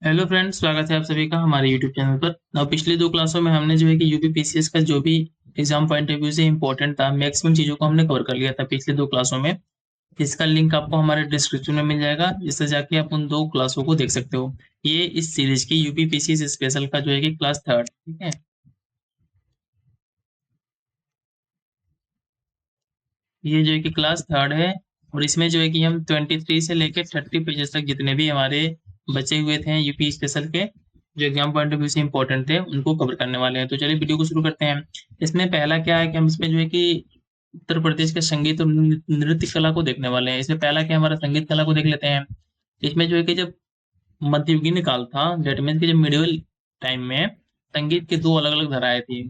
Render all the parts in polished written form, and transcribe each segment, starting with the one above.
Hello friends, स्वागत है आप सभी का हमारे यूट्यूब चैनल पर। अब पिछली दो क्लासों में हमने जो है कि यूपी पीसीएस का जो भी एग्जाम पॉइंट ऑफ व्यू से इम्पोर्टेंट था, मैक्सिमम चीज़ों को हमने कवर कर लिया था पिछले दो क्लासों में। इसका लिंक आपको हमारे डिस्क्रिप्शन में मिल जाएगा, जिससे जाके आप उन दो क्लासों को देख सकते हो। ये इस सीरीज की यूपी पीसीएस स्पेशल का जो है कि क्लास थर्ड, ठीक है। ये जो है कि क्लास थर्ड है, और इसमें जो है कि हम 23 से लेकर 30 पेजेस तक जितने भी हमारे बचे हुए थे यूपी स्पेशल के, जो एग्जाम पॉइंट ऑफ व्यू से इंपॉर्टेंट थे, उनको कवर करने वाले हैं। तो चलिए वीडियो को शुरू करते हैं। इसमें पहला क्या है कि हम इसमें जो है कि उत्तर प्रदेश के संगीत और नृत्य कला को देखने वाले हैं। इसमें पहला क्या, हमारा संगीत कला को देख लेते हैं। इसमें जो है कि जब मध्ययुगीन काल था, डेट मीन्स कि जब मिडिवल टाइम में संगीत की दो अलग अलग धाराएं थी।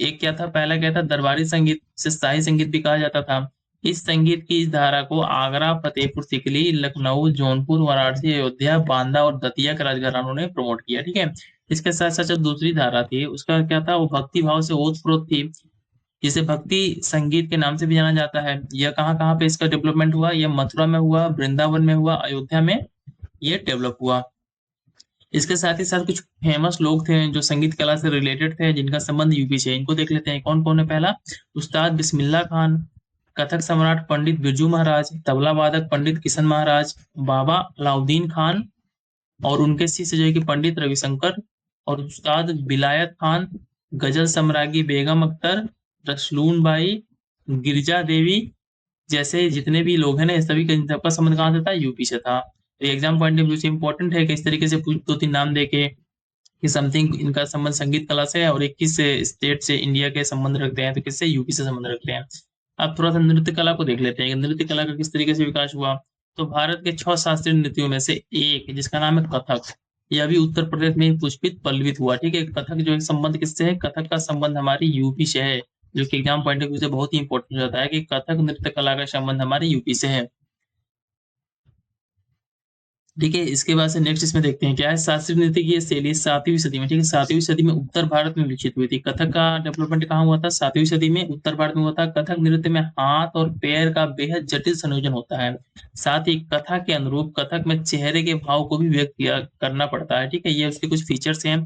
एक क्या था, पहला क्या था, दरबारी संगीत से शाही संगीत भी कहा जाता था। इस संगीत की इस धारा को आगरा, फतेहपुर सीकरी, लखनऊ, जौनपुर, वाराणसी, अयोध्या, बांदा और दतिया के राजघरानों ने प्रमोट किया, ठीक है। इसके साथ साथ जो दूसरी धारा थी, उसका क्या था, वो भक्ति भाव से ओतप्रोत थी, जिसे भक्ति संगीत के नाम से भी जाना जाता है। यह कहाँ कहाँ पे इसका डेवलपमेंट हुआ, यह मथुरा में हुआ, वृंदावन में हुआ, अयोध्या में ये डेवलप हुआ। इसके साथ ही साथ कुछ फेमस लोग थे जो संगीत कला से रिलेटेड थे, जिनका संबंध यूपी से। इनको देख लेते हैं कौन कौन है। पहला, उस्ताद बिस्मिल्लाह खान, कथक सम्राट पंडित बिरजू महाराज, तबला वादक पंडित किशन महाराज, बाबा अलाउद्दीन खान, और उनके शिष्य जो है कि पंडित रविशंकर, और उस्ताद बिलायत खान, गजल सम्राज्ञी बेगम अख्तर, रसलून बाई, गिरजा देवी, जैसे जितने भी लोग हैं ना, इस सभी का सबका संबंध कहाँ से था, यूपी से था। तो एग्जाम पॉइंट ऑफ व्यू से इंपॉर्टेंट है कि इस तरीके से पूछ दो तीन नाम देके कि समथिंग इनका संबंध संगीत कला से है, और एक किस स्टेट से इंडिया के संबंध रखते हैं, तो किससे, यूपी से संबंध रखते हैं। अब थोड़ा सा नृत्य कला को देख लेते हैं कि नृत्य कला का किस तरीके से विकास हुआ। तो भारत के 6 शास्त्रीय नृत्यों में से एक, जिसका नाम है कथक, यह भी उत्तर प्रदेश में ही पुष्पित पल्लवित हुआ, ठीक है। कथक जो है संबंध किससे है, कथक का संबंध हमारी यूपी से है, जो कि एग्जाम पॉइंट ऑफ व्यू से बहुत ही इंपॉर्टेंट रहता है कि कथक नृत्य कला का संबंध हमारे यूपी से है, ठीक है। इसके बाद से नेक्स्ट इसमें देखते हैं क्या है, शास्त्रीय नृत्य की ये शैली 7वीं सदी में, ठीक है, 7वीं सदी में उत्तर भारत में विकसित हुई थी। कथक का डेवलपमेंट कहाँ हुआ था, 7वीं सदी में उत्तर भारत में हुआ था। कथक नृत्य में हाथ और पैर का बेहद जटिल संयोजन होता है। साथ ही कथा के अनुरूप कथक में चेहरे के भाव को भी व्यक्त किया करना पड़ता है, ठीक है। ये उसके कुछ फीचर्स हैं।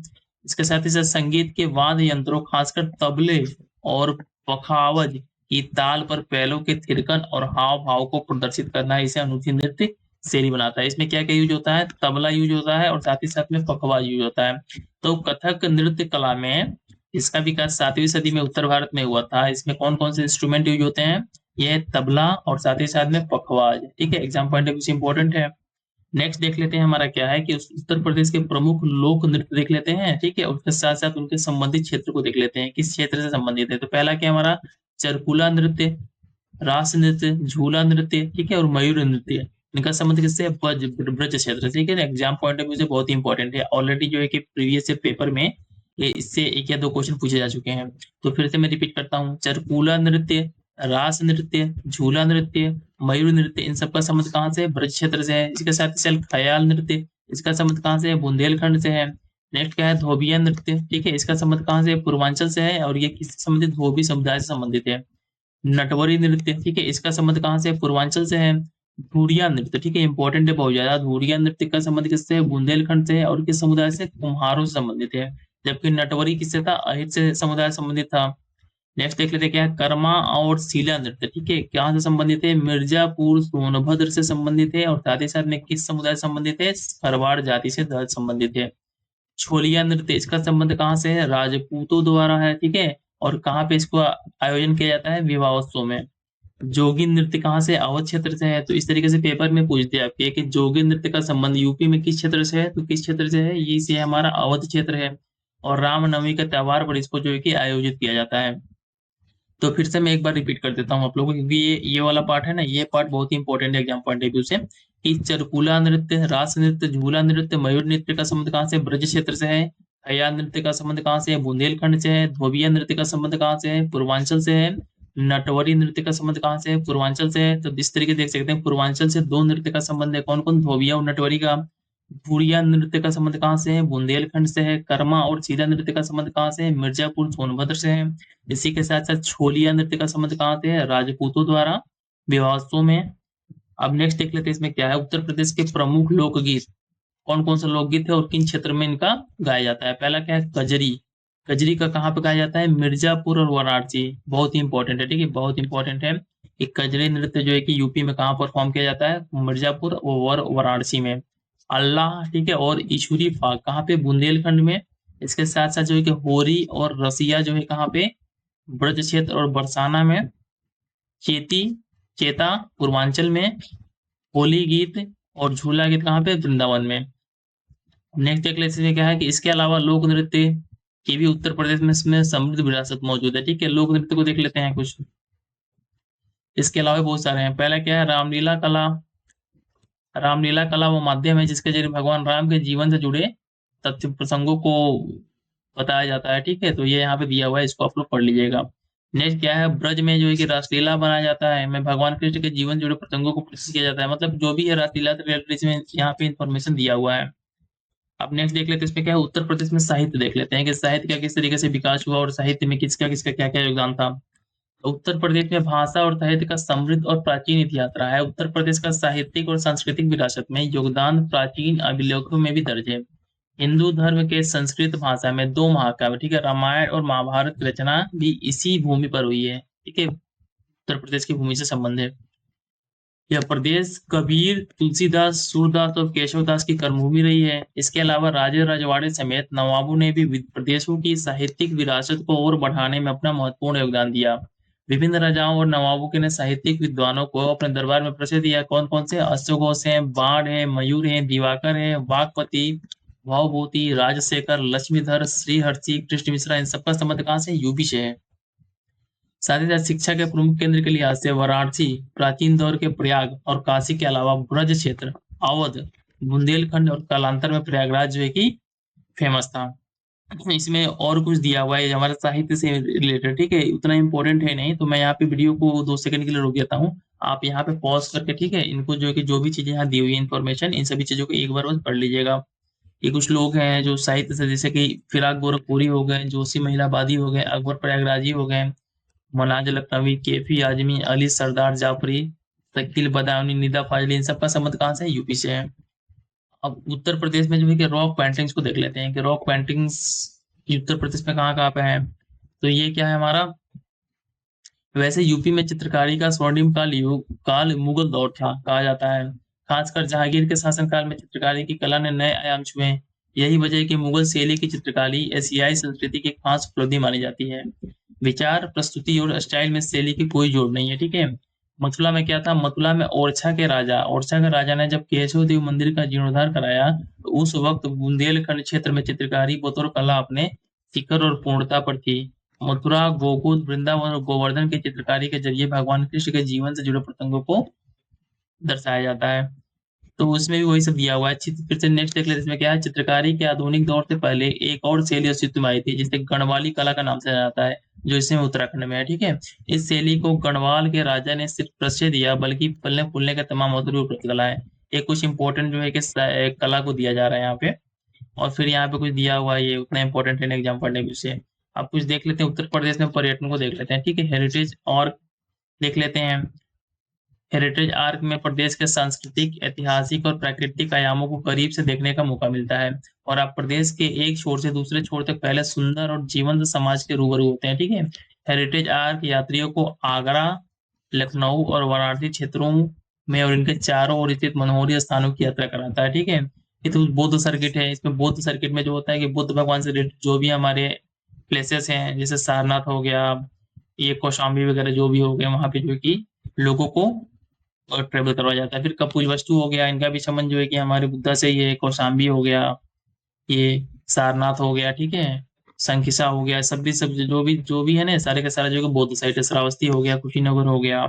इसके साथ ही साथ संगीत के वाद्य यंत्रों, खासकर तबले और पखावज की ताल पर पैलों के थिरकन और हाव भाव को प्रदर्शित करना इसे अनूठी नृत्य शैली बनाता है। इसमें क्या क्या यूज होता है, तबला यूज होता है, और साथ ही साथ में पखवाज यूज होता है। तो कथक नृत्य कला में इसका विकास 7वीं सदी में उत्तर भारत में हुआ था। इसमें कौन कौन से इंस्ट्रूमेंट यूज होते हैं, यह तबला और साथ ही साथ में पखवाज, ठीक है। एग्जाम पॉइंट ऑफ व्यू से इंपॉर्टेंट है। नेक्स्ट देख लेते हैं हमारा क्या है कि उत्तर प्रदेश के प्रमुख लोक नृत्य देख लेते हैं, ठीक है। उसके साथ साथ उनके संबंधित क्षेत्र को देख लेते हैं, किस क्षेत्र से संबंधित है। तो पहला क्या हमारा, चरकुला नृत्य, रास नृत्य, झूला नृत्य, ठीक है, और मयूर नृत्य। इनका संबंध किससे है, ब्रज ब्रज क्षेत्र से, ठीक है। एग्जाम पॉइंट ऑफ व्यू से बहुत ही इंपॉर्टेंट है। ऑलरेडी जो है कि प्रीवियस पेपर में ये इससे एक या दो क्वेश्चन पूछे जा चुके हैं। तो फिर से मैं रिपीट करता हूँ, चरकुला नृत्य, रास नृत्य, झूला नृत्य, मयूर नृत्य, इन सबका संबंध कहाँ से है, ब्रज क्षेत्र से है। इसके साथ ही ख्याल नृत्य, इसका संबंध कहाँ से है, बुंदेलखंड से है। नेक्स्ट क्या है, धोबिया नृत्य, ठीक है, इसका संबंध कहाँ से है, पूर्वांचल से है, और ये किससे संबंधित, धोबी समुदाय से संबंधित है। नटवरी नृत्य, ठीक है, इसका संबंध कहाँ से है, पूर्वांचल से है। धुरिया नृत्य, ठीक है, इंपॉर्टेंट है बहुत ज्यादा। धुरिया नृत्य का संबंध किससे है, बुंदेलखंड से है, और किस समुदाय से, कुम्हारों से संबंधित है। जबकि नटवरी किससे था, अहिर से समुदाय से संबंधित था। नेक्स्ट देख लेते हैं क्या है, कर्मा और शीला नृत्य, ठीक है, कहाँ से संबंधित है, मिर्जापुर सोनभद्र से संबंधित है, और साथ ही साथ में किस समुदाय से संबंधित है, खरवाड़ जाति से संबंधित है। छोलिया नृत्य, इसका संबंध कहाँ से है, राजपूतों द्वारा है, ठीक है। और कहाँ पे इसको आयोजन किया जाता है, विवाहोत्सव में। जोगी नृत्य कहाँ से, अवध क्षेत्र से है। तो इस तरीके से पेपर में पूछते हैं आपके कि जोगी नृत्य का संबंध यूपी में किस क्षेत्र से है, तो किस क्षेत्र से है, ये से हमारा अवध क्षेत्र है। और रामनवमी का त्योहार पर इसको जो है कि आयोजित किया जाता है। तो फिर से मैं एक बार रिपीट कर देता हूँ आप लोगों को, क्योंकि ये वाला पार्ट है ना, ये पार्ट बहुत ही इंपॉर्टेंट है एग्जाम पॉइंट ऑफ व्यू से, कि चरकुला नृत्य, रास नृत्य, झूला नृत्य, मयूर नृत्य का संबंध कहाँ से, ब्रज क्षेत्र से है। हया नृत्य का संबंध कहाँ से है, बुंदेलखंड से है। धोबिया नृत्य का संबंध कहाँ से है, पूर्वांचल से है। नटवरी नृत्य का संबंध कहाँ से है, पूर्वांचल से है। तो इस तरीके देख सकते हैं, पूर्वांचल से दो नृत्य का संबंध है, कौन कौन, धोबिया और नटवरी का। भूरिया नृत्य का संबंध कहाँ से है, बुंदेलखंड से है। कर्मा और सीधा नृत्य का संबंध कहाँ से है, मिर्जापुर सोनभद्र से है। इसी के साथ साथ छोलिया नृत्य का संबंध कहाँ से है, राजपूतों द्वारा विवाहोत्सव में। अब नेक्स्ट देख लेते हैं इसमें क्या है, उत्तर प्रदेश के प्रमुख लोकगीत कौन कौन सा लोकगीत है और किन क्षेत्र में इनका गाया जाता है। पहला क्या है, कजरी। कजरी का कहाँ पे गाया जाता है, मिर्जापुर और वाराणसी। बहुत ही इंपॉर्टेंट है, ठीक है, बहुत इंपॉर्टेंट है। कि कजरी नृत्य जो है कि यूपी में कहाँ परफॉर्म किया जाता है, मिर्जापुर और वाराणसी में। अल्लाह, ठीक है, और ईशुरी फाग कहाँ पे, बुंदेलखंड में। इसके साथ साथ जो है कि होरी और रसिया जो है कहाँ पे, ब्रज क्षेत्र और बरसाना में। चेती, चेता पूर्वांचल में। होली गीत और झूला गीत कहाँ पे, वृंदावन में। नेक्स्ट देख लेते हैं क्या है कि इसके अलावा लोक नृत्य की भी उत्तर प्रदेश में इसमें समृद्ध विरासत मौजूद है, ठीक है। लोक नृत्य को देख लेते हैं कुछ, इसके अलावा बहुत सारे हैं। पहला क्या है, रामलीला कला। रामलीला कला वो माध्यम है जिसके जरिए भगवान राम के जीवन से जुड़े तथ्य प्रसंगों को बताया जाता है, ठीक है। तो ये यहाँ पे दिया हुआ है, इसको आप लोग पढ़ लीजिएगा। नेक्स्ट क्या है, ब्रज में जो है कि रासलीला बनाया जाता है, में भगवान कृष्ण के जीवन से जुड़े प्रसंगों को प्रस्तुत किया जाता है। मतलब जो भी है रासलीला रिलेटेड में यहाँ पे इंफॉर्मेशन दिया हुआ है। अब नेक्स्ट देख लेते हैं इसमें क्या है, उत्तर प्रदेश में साहित्य देख लेते हैं कि साहित्य का किस तरीके से विकास हुआ और साहित्य में किसका किसका क्या क्या योगदान था। तो उत्तर प्रदेश में भाषा और साहित्य का समृद्ध और प्राचीन इतिहास रहा है। उत्तर प्रदेश का साहित्यिक और सांस्कृतिक विरासत में योगदान प्राचीन अभिलेखों में भी दर्ज है। हिंदू धर्म के संस्कृत भाषा में 2 महाकाव्य, ठीक है, रामायण और महाभारत की रचना भी इसी भूमि पर हुई है, ठीक है। उत्तर प्रदेश की भूमि से संबंध है। यह प्रदेश कबीर, तुलसीदास, सूरदास और केशवदास की कर्मभूमि रही है। इसके अलावा राजे रजवाड़े समेत नवाबों ने भी प्रदेशों की साहित्यिक विरासत को और बढ़ाने में अपना महत्वपूर्ण योगदान दिया। विभिन्न राजाओं और नवाबों के ने साहित्यिक विद्वानों को अपने दरबार में प्रसिद्ध दिया। कौन कौन से, अश्व घोष है, बाण है, मयूर है, दिवाकर है, वाकपति, भवभूति, राजशेखर, लक्ष्मीधर, श्रीहर्षि, कृष्ण मिश्रा, इन सबका संबंध कहाँ से, यूपी से है। साथ ही साथ शिक्षा के प्रमुख केंद्र के लिहाज से वाराणसी, प्राचीन दौर के प्रयाग और काशी के अलावा ब्रज क्षेत्र, अवध, बुंदेलखंड और कालांतर में प्रयागराज जो है कि फेमस था। इसमें और कुछ दिया हुआ है हमारे साहित्य से रिलेटेड, ठीक है, उतना इंपॉर्टेंट है नहीं, तो मैं यहाँ पे वीडियो को 2 सेकंड के लिए रोक देता हूँ। आप यहाँ पे पॉज करके, ठीक है, इनको जो है कि जो भी चीजें यहाँ दी हुई है इन्फॉर्मेशन, इन सभी चीजों को एक बार बस पढ़ लीजिएगा। ये कुछ लोग हैं जो साहित्य से, जैसे कि फिराक गोरखपुरी हो गए, जोशी महिलाबादी हो गए, अकबर प्रयागराजी हो गए, मनाज लखनवी, केफी आजमी, अली सरदार जाफरी, शकील बदायूनी, निदा फाजली, इन सबका संबंध कहाँ से है, यूपी से है। अब उत्तर प्रदेश में जो है कि रॉक पेंटिंग्स को देख लेते हैं कि रॉक पेंटिंग्स उत्तर प्रदेश में कहाँ कहाँ पे है। तो ये क्या है हमारा, वैसे यूपी में चित्रकारी का स्वर्णिम काल मुगल दौर था कहा जाता है। खासकर जहांगीर के शासनकाल में चित्रकारी की कला ने नए आयाम छुए। यही वजह है कि मुगल शैली की चित्रकारी एशियाई संस्कृति की खास उपलब्धि मानी जाती है। विचार, प्रस्तुति और स्टाइल में शैली की कोई जोड़ नहीं है, ठीक है। मथुरा में क्या था, मथुरा में ओरछा के राजा ने जब केशव देव मंदिर का जीर्णोद्धार कराया, तो उस वक्त बुंदेलखंड क्षेत्र में चित्रकारी बतौर कला अपने शिखर और पूर्णता पर थी। मथुरा, गोकुल, वृंदावन और गोवर्धन की चित्रकारी के जरिए भगवान कृष्ण के जीवन से जुड़े प्रसंगों को दर्शाया जाता है। तो उसमें भी वही सब दिया हुआ है। फिर से नेक्स्ट देख लेते हैं, इसमें क्या है, चित्रकारी के आधुनिक दौर से पहले एक और शैली अस्तित्व में आई थी जिसे गढ़वाली कला का नाम से जाना जाता है, जो इसमें उत्तराखंड में है, ठीक है। इस शैली को गढ़वाल के राजा ने सिर्फ प्रश्रय दिया, बल्कि पलने फूलने का तमाम अवसर कला है। एक कुछ इंपॉर्टेंट जो है कि कला को दिया जा रहा है यहाँ पे। और फिर यहाँ पे कुछ दिया हुआ है, ये उतना इंपॉर्टेंट है एग्जाम पढ़ने के विषय। अब कुछ देख लेते हैं उत्तर प्रदेश में पर्यटन को देख लेते हैं, ठीक है। हेरिटेज और देख लेते हैं। हेरिटेज आर्क में प्रदेश के सांस्कृतिक, ऐतिहासिक और प्राकृतिक आयामों को करीब से देखने का मौका मिलता है, और आप प्रदेश के एक छोर से दूसरे छोर तक पहले सुंदर और जीवंत समाज के रूबरू होते हैं, ठीक है। हेरिटेज आर्क यात्रियों को आगरा, लखनऊ और वाराणसी क्षेत्रों में और इनके चारों ओर स्थित मनोहरी स्थानों की यात्रा कराता है, ठीक है। ये तो बौद्ध सर्किट है। इसमें बौद्ध सर्किट में जो होता है कि बुद्ध भगवान से रिलेटेड जो भी हमारे प्लेसेस हैं, जैसे सारनाथ हो गया, ये कौशाम्बी वगैरह जो भी हो गया, वहां पे जो है कि लोगों को और ट्रेवल करवाया जाता है। फिर कपिल वस्तु हो गया, इनका भी संबंध जो है कि हमारे बुद्धा से ही है। कौशाम्बी हो गया, ये सारनाथ हो गया, ठीक है, संकिसा हो गया, सब जो भी है ना, सारे के सारे जो बौद्ध साइट है। श्रावस्ती हो गया, कुशीनगर हो गया।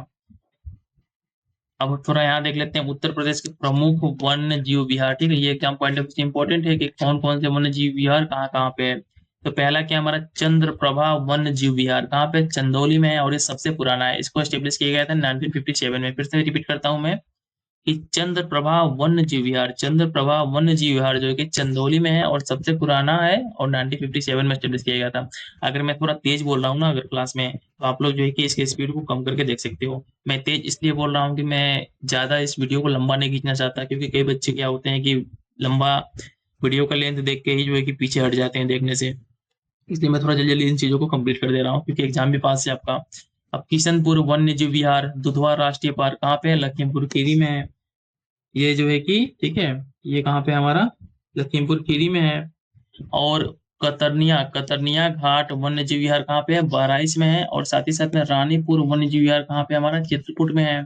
अब थोड़ा यहाँ देख लेते हैं उत्तर प्रदेश के प्रमुख वन्य जीव विहार, ठीक है। ये एग्जाम पॉइंट ऑफ व्यू से इंपॉर्टेंट है कि कौन कौन से वन्य जीव विहार कहाँ कहाँ पे है। तो पहला क्या हमारा, चंद्रप्रभा वन्य जीव विहार कहाँ पे, चंदौली में है, और ये सबसे पुराना है। इसको एस्टेब्लिश किया गया था 1957 में। फिर से रिपीट करता हूँ मैं कि चंद्रप्रभा वन्य जीव विहार, चंद्रप्रभा वन्य जीव विहार जो है कि चंदौली में है और सबसे पुराना है, और 1957 में एस्टेब्लिश किया गया था। अगर मैं थोड़ा तेज बोल रहा हूँ ना अगर क्लास में, तो आप लोग जो है कि इसके स्पीड को कम करके देख सकते हो। मैं तेज इसलिए बोल रहा हूँ कि मैं ज्यादा इस वीडियो को लंबा नहीं खींचना चाहता, क्योंकि कई बच्चे क्या होते हैं कि लंबा वीडियो का लेंथ देख के ही जो है कि पीछे हट जाते हैं देखने से, इसलिए मैं थोड़ा जल्दी जल्दी इन चीज़ों को कंप्लीट कर दे रहा हूँ क्योंकि एग्जाम भी पास है आपका। अब किशनपुर वन्य जीव विहार दुधवा राष्ट्रीय पार्क कहाँ पे है? लखीमपुर खीरी में है। ये जो है कि ठीक है, ये कहाँ पे हमारा लखीमपुर खीरी में है। और कतरनिया कतरनिया घाट वन्य जीव विहार कहाँ पे है? बहराइच में है। और साथ ही साथ में रानीपुर वन्य जीव विहार कहाँ पे हमारा? चित्रकूट में है।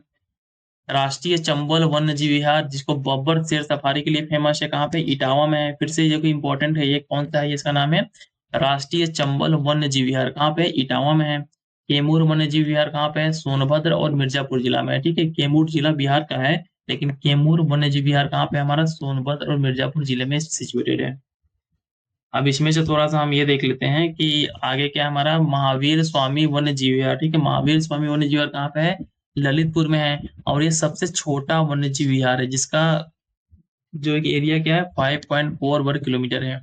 राष्ट्रीय चंबल वन्य जीव विहार जिसको बब्बर शेर सफारी के लिए फेमस है कहाँ पे? इटावा में है। फिर से ये कोई इंपॉर्टेंट है, ये कौन सा है? इसका नाम है राष्ट्रीय चंबल वन्य जीव विहार कहाँ पे? इटावा में है। कैमूर वन्य जीव विहार कहाँ पे है? सोनभद्र और मिर्जापुर जिला में है। ठीक है, कैमूर जिला बिहार का है, लेकिन कैमूर वन्य जीव विहार कहाँ पे? हमारा सोनभद्र और मिर्जापुर जिले में सिचुएटेड है। अब इसमें से थोड़ा सा हम ये देख लेते हैं कि आगे क्या हमारा महावीर स्वामी वन्य जीव विहार। ठीक है, महावीर स्वामी वन्य जीव विहार कहाँ पे है? ललितपुर में है। और ये सबसे छोटा वन्य जीव विहार है जिसका जो एक एरिया क्या है 5.4 वर्ग किलोमीटर है।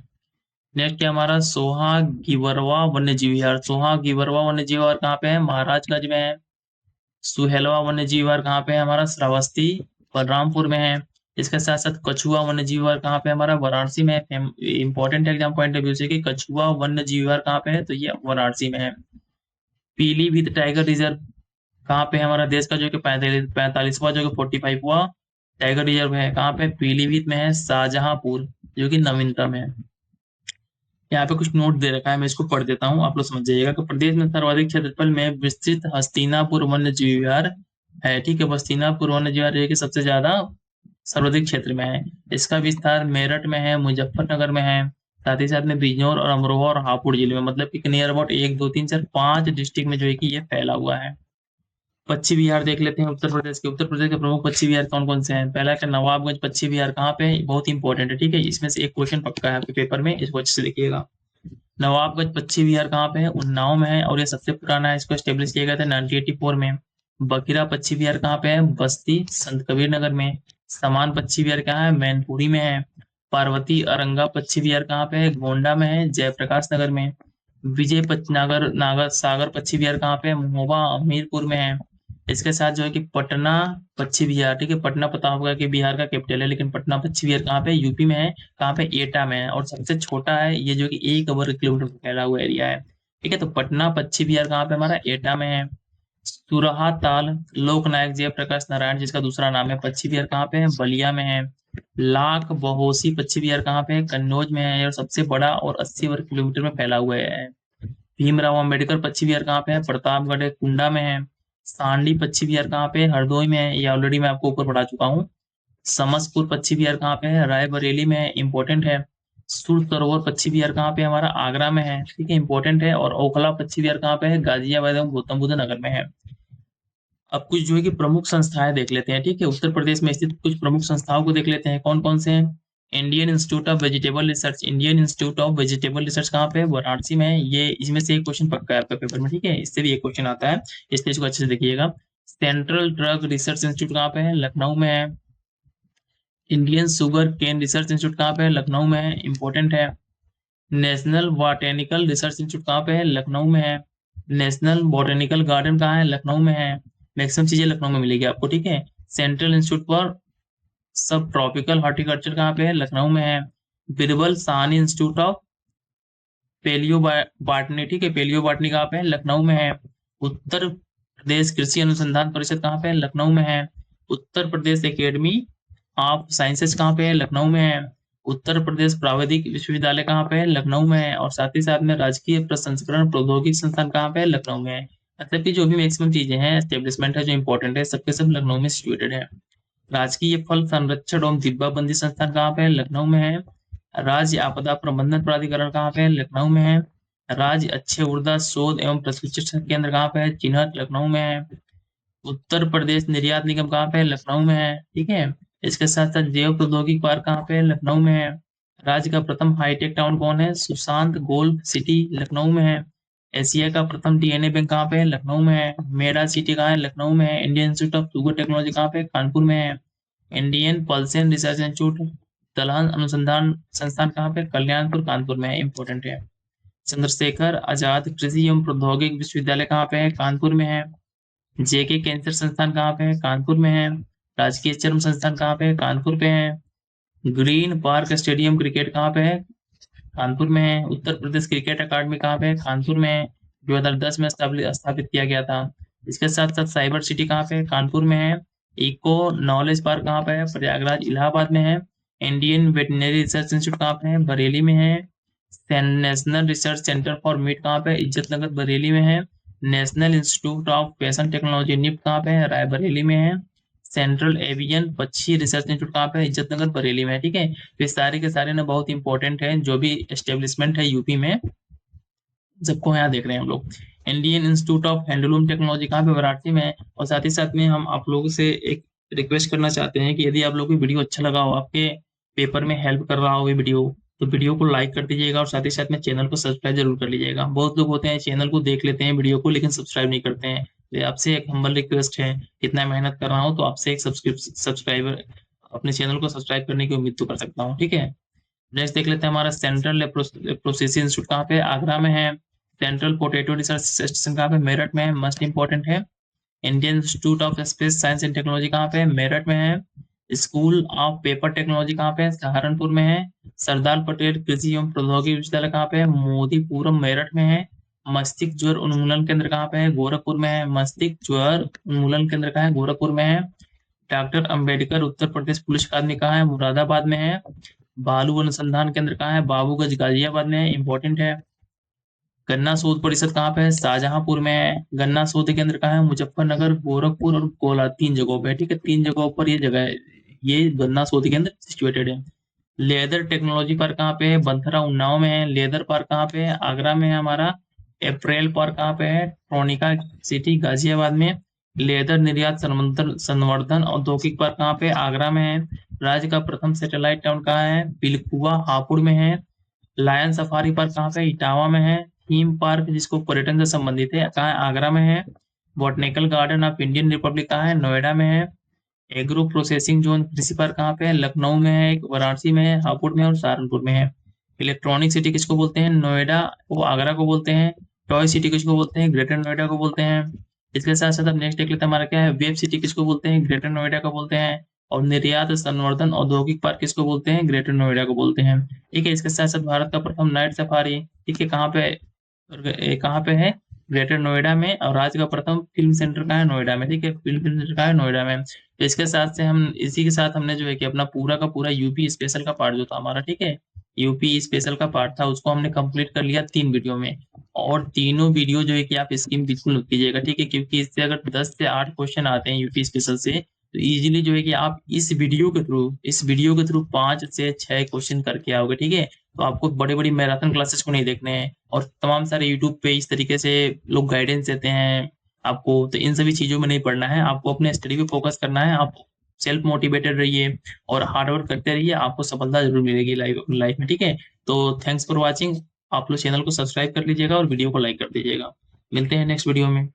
नेक्स्ट क्या हमारा सोहा गिवरवा वन्य जीव विहार। सोहा गिवरवा वन्य जीव विहार कहाँ पे है? महाराजगंज में है। सुहेलवा वन्य जीव विहार कहाँ पे है? हमारा श्रावस्ती बलरामपुर में है। इसके साथ साथ कछुआ वन्य जीव विहार कहाँ पे? हमारा वाराणसी में है। Important exam point of view से कि कछुआ वन्य जीव विहार कहाँ पे है, तो ये वाराणसी में है। पीलीभीत टाइगर रिजर्व कहाँ पे? हमारा देश का जो कि 45वां जो कि 45वां टाइगर रिजर्व है कहाँ पे? पीलीभीत में है, शाहजहांपुर, जो कि नवीनतम है। यहाँ पे कुछ नोट दे रखा है, मैं इसको पढ़ देता हूँ, आप लोग समझ जाइएगा कि प्रदेश में सर्वाधिक क्षेत्रफल में विस्तृत हस्तिनापुर वन्य जीव विहार है। ठीक है, हस्तिनापुर वन्य जीव विहार जो कि सबसे ज्यादा सर्वाधिक क्षेत्र में है। इसका विस्तार मेरठ में है, मुजफ्फरनगर में है, साथ ही साथ में बिजनौर और अमरोहा और हापुड़ जिले में, मतलब कि नियर अबाउट 1 2 3 4 5 डिस्ट्रिक्ट में जो है कि ये फैला हुआ है। पश्चिम बिहार देख लेते हैं उत्तर प्रदेश के। उत्तर प्रदेश के प्रमुख पश्चिम बिहार कौन कौन से हैं? पहला है नवाबगंज पश्चिम बिहार कहाँ पे है? बहुत इंपॉर्टेंट है। ठीक है, इसमें से एक क्वेश्चन पक्का है आपके पेपर में, इसको अच्छे से देखिएगा। नवाबगंज पश्चिम बिहार कहाँ पे है? उन्नाव में है। और ये सबसे पुराना है, इसको स्टेब्लिश किया गया था 1984 में। बखिरा पश्चिम बिहार कहाँ पे है? बस्ती संत कबीर नगर में। समान पश्चिम बिहार कहाँ है? मैनपुरी में है। पार्वती अरंगा पश्चिम बिहार कहाँ पे है? गोंडा में है, जयप्रकाश नगर में। विजय नागर नागर सागर पश्चिम बिहार कहाँ पे है? महोबा हमीरपुर में है। इसके साथ जो है कि पटना पश्चिम बिहार, ठीक है, पटना पता होगा कि बिहार का कैपिटल है, लेकिन पटना पश्चिम बिहार कहाँ पे? यूपी में है। कहाँ पे? एटा में है। और सबसे छोटा है ये, जो कि 1 वर्ग किलोमीटर का फैला हुआ एरिया है। ठीक है, तो पटना पश्चिम बिहार कहाँ पे? हमारा एटा में है। सुरहा ताल लोकनायक जयप्रकाश नारायण जिसका दूसरा नाम है पश्चिम बिहार कहाँ पे है? बलिया में है। लाख बहोसी पश्चिम बिहार कहाँ पे है? कन्नौज में है। और सबसे बड़ा और 80 वर्ग किलोमीटर में फैला हुआ है। भीमराव अम्बेडकर पश्चिम बिहार कहाँ पे है? प्रतापगढ़ कुंडा में है। सांडी पश्चिम बिहार कहाँ पे है? हरदोई में है, ये ऑलरेडी मैं आपको ऊपर पढ़ा चुका हूँ। समसपुर पश्चिम बिहार कहाँ पे है? रायबरेली में है, इंपॉर्टेंट है। सुर सरोवर पश्चिम बिहार कहाँ पे है? हमारा आगरा में है, ठीक है, इंपॉर्टेंट है। और ओखला पश्चिम बिहार कहाँ पे है? गाजियाबाद एवं गौतम बुद्ध नगर में है। अब कुछ जो है कि प्रमुख संस्थाएं देख लेते हैं। ठीक है, उत्तर प्रदेश में स्थित कुछ प्रमुख संस्थाओं को देख लेते हैं, कौन कौन से हैं। Indian institute of vegetable research. Indian institute of vegetable research कहाँ पे है? वाराणसी में है। ये इसमें से एक क्वेश्चन पक्का है आपका पेपर में, ठीक है, इससे भी एक क्वेश्चन आता है, इसलिए इसको अच्छे से देखिएगा। सेंट्रल ड्रग रिसर्च इंस्टीट्यूट कहाँ पे है? लखनऊ में है। Indian sugar cane research institute कहाँ पे है? लखनऊ में है, इंपॉर्टेंट है। नेशनल बॉटेनिकल रिसर्च इंस्टीट्यूट कहाँ पे है? लखनऊ में है। नेशनल बॉटेनिकल गार्डन कहाँ है? लखनऊ में है। मैक्सिमम चीजें लखनऊ में मिलेगी आपको, ठीक है। सेंट्रल इंस्टीट्यूट फॉर सब ट्रॉपिकल हॉर्टिकल्चर कहाँ पे है? लखनऊ में है। Birbal Sahni institute of paleo botany, ठीक है, पेलियो बॉटनी कहाँ पे है? लखनऊ में है। उत्तर प्रदेश कृषि अनुसंधान परिषद कहाँ पे है? लखनऊ में है। Uttar Pradesh academy of sciences कहाँ पे है? लखनऊ में है। उत्तर प्रदेश प्राविधिक विश्वविद्यालय कहाँ पे है? लखनऊ में है। और साथ ही साथ में राजकीय प्रसंस्करण प्रौद्योगिकी संस्थान कहाँ पे है? लखनऊ में है। मतलब कि जो भी मैक्सिमम चीजें हैं, एस्टेब्लिशमेंट है जो इंपॉर्टेंट है, सबके सब लखनऊ में सिचुएटेड है। राजकीय फल संरक्षण एवं डिब्बाबंदी संस्थान कहाँ पे है? लखनऊ में है। राज्य आपदा प्रबंधन प्राधिकरण कहाँ पे है? लखनऊ में है। राज्य अच्छे ऊर्जा शोध एवं प्रशिक्षण केंद्र कहाँ पे है? चिन्हट, लखनऊ में है। उत्तर प्रदेश निर्यात निगम कहाँ पे है? लखनऊ में है, ठीक है। इसके साथ साथ जैव प्रौद्योगिकी पार्क कहाँ पे है? लखनऊ में है। राज्य का प्रथम हाईटेक टाउन कौन है? सुशांत गोल्फ सिटी, लखनऊ में है। एशिया का प्रथम डीएनए बैंक कहाँ पे है? लखनऊ में है। मेरा सिटी कहाँ है? लखनऊ में है। Indian institute of sugar technology कहाँ पे है? कानपुर में है। इंडियन पल्सेन रिसर्च इंस्टीट्यूट दलहन अनुसंधान संस्थान कहाँ पे? कल्याणपुर, कानपुर में है, इंपॉर्टेंट है। चंद्रशेखर आजाद कृषि एवं प्रौद्योगिकी विश्वविद्यालय कहाँ पे है? कानपुर में है। जेके कैंसर संस्थान कहाँ पे है? कानपुर में है। राजकीय चर्म संस्थान कहाँ पे है? कानपुर पे है। ग्रीन पार्क स्टेडियम क्रिकेट कहाँ पे है? कानपुर में है। उत्तर प्रदेश क्रिकेट अकादमी कहाँ पे है? कानपुर में है। 2010 में स्थापित किया गया था। इसके साथ साथ साइबर सिटी कहाँ पे है? कानपुर में है। इको नॉलेज पार्क कहाँ पे है? प्रयागराज इलाहाबाद में है। इंडियन वेटनरी रिसर्च इंस्टीट्यूट कहाँ पे है? बरेली में है। National research centre for meat कहाँ पे है? इज्जतनगर बरेली में है। National institute of fashion technology NIFT कहाँ पे है? रायबरेली में है। सेंट्रल एवियन पक्षी रिसर्च इंस्टीट्यूट कहाँ पे है? इज्जतनगर बरेली में है। ठीक है, तो ये सारे के सारे ना बहुत इंपॉर्टेंट है, जो भी एस्टेब्लिशमेंट है यूपी में, सबको यहाँ देख रहे हैं हम लोग। Indian institute of handloom technology कहाँ पे? वाराणसी में है। और साथ ही साथ में हम आप लोगों से एक रिक्वेस्ट करना चाहते हैं कि यदि आप लोगों को वीडियो अच्छा लगा हो, आपके पेपर में हेल्प कर रहा हो ये वीडियो, तो वीडियो को लाइक कर दीजिएगा और साथ ही साथ में चैनल को सब्सक्राइब जरूर कर लीजिएगा। बहुत लोग होते हैं चैनल को देख लेते हैं वीडियो को, लेकिन सब्सक्राइब नहीं करते हैं। तो आपसे एक हम्बल रिक्वेस्ट है, इतना मेहनत कर रहा हूँ तो आपसे एक सब्सक्राइबर अपने चैनल को सब्सक्राइब करने की उम्मीद तो कर सकता हूँ। ठीक है, नेक्स्ट देख लेते हैं हमारा सेंट्रल लेप्रोसिसी इंस्टीट्यूट कहाँ पे? आगरा में है। सेंट्रल पोटैटो रिसर्च स्टेशन कहाँ पे? मेरठ में है, मस्ट इंपॉर्टेंट है। Indian institute of space science and technology कहाँ पे? मेरठ में है। स्कूल ऑफ पेपर टेक्नोलॉजी कहाँ पे? सहारनपुर में है। सरदार पटेल कृषि एवं प्रौद्योगिकी विश्वविद्यालय कहाँ पे है? मोदीपुरम मेरठ में है। मस्तिष्क ज्वर उन्मूलन केंद्र कहाँ पे है? गोरखपुर में है। मस्तिष्क ज्वर उन्मूलन केंद्र कहाँ है? गोरखपुर में है। डॉक्टर अंबेडकर उत्तर प्रदेश पुलिस अकादमी कहाँ है? मुरादाबाद में है। बालू अनुसंधान केंद्र कहाँ है? बाबूगंज गाजियाबाद में है, इंपॉर्टेंट है। गन्ना शोध परिषद कहाँ पे है? शाहजहांपुर में है। गन्ना शोध केंद्र कहाँ है? मुजफ्फरनगर, गोरखपुर और कोला, 3 जगहों पे। ठीक है, 3 जगहों पर ये जगह है, ये गन्ना शोध केंद्र सिचुएटेड है। लेदर टेक्नोलॉजी पार्क कहाँ पे है? बंथरा उन्नाव में है। लेदर पार्क कहाँ पे है? आगरा में है हमारा। अप्रैल पार्क कहाँ पे है? ट्रोनिका सिटी गाजियाबाद में। लेदर निर्यात संवर्धन औद्योगिक पार्क कहाँ पे? आगरा में है। राज्य का प्रथम सैटेलाइट टाउन कहाँ है? पिलखुआ हापुड़ में है। लायन सफारी पार्क कहाँ पे? इटावा में है। थीम पार्क जिसको पर्यटन से संबंधित है कहाँ है? आगरा में है। Botanical garden of Indian Republic कहाँ है? नोएडा में है। एग्रो प्रोसेसिंग जोन कृषि पार्क कहाँ पे है? लखनऊ में है, एक वाराणसी में है, हापुड़ में है और सहारनपुर में है। इलेक्ट्रॉनिक सिटी किसको बोलते हैं? नोएडा वो आगरा को बोलते हैं। टॉय सिटी किसको बोलते हैं? ग्रेटर नोएडा को बोलते हैं। इसके साथ साथ अब नेक्स्ट देख लेते हैं हमारा क्या है। वेब सिटी किसको बोलते हैं? ग्रेटर नोएडा को बोलते हैं। और निर्यात संवर्धन औद्योगिक पार्क किसको बोलते हैं? ग्रेटर नोएडा को बोलते हैं। ठीक है, इसके साथ साथ भारत का प्रथम नाइट सफारी, ठीक है, कहाँ पे? कहाँ पे है? ग्रेटर नोएडा में। और राज्य का प्रथम फिल्म सेंटर कहाँ है? नोएडा में। ठीक है, फिल्म सेंटर कहाँ है? नोएडा में। तो इसके साथ से हम इसी के साथ हमने जो है कि अपना पूरा का पूरा यूपी स्पेशल का पार्ट जो था हमारा, ठीक है, यूपी स्पेशल का पार्ट था, उसको हमने कंप्लीट कर लिया 3 वीडियो में। और तीनों वीडियो जो है कि आप स्किप बिल्कुल मत कीजिएगा, ठीक है, क्योंकि इससे अगर 10 से 8 क्वेश्चन आते हैं यूपी स्पेशल से, तो इजीली जो है कि आप इस वीडियो के थ्रू 5 से 6 क्वेश्चन करके आओगे। ठीक है, तो आपको बड़ी बड़ी मैराथन क्लासेस को नहीं देखने हैं, और तमाम सारे यूट्यूब पे इस तरीके से लोग गाइडेंस देते हैं आपको, तो इन सभी चीजों में नहीं पढ़ना है, आपको अपने स्टडी पे फोकस करना है। आप सेल्फ मोटिवेटेड रहिए और हार्ड वर्क करते रहिए, आपको सफलता जरूर मिलेगी लाइफ में। ठीक है, तो थैंक्स फॉर वॉचिंग। आप लोग चैनल को सब्सक्राइब कर लीजिएगा और वीडियो को लाइक कर दीजिएगा। मिलते हैं नेक्स्ट वीडियो में।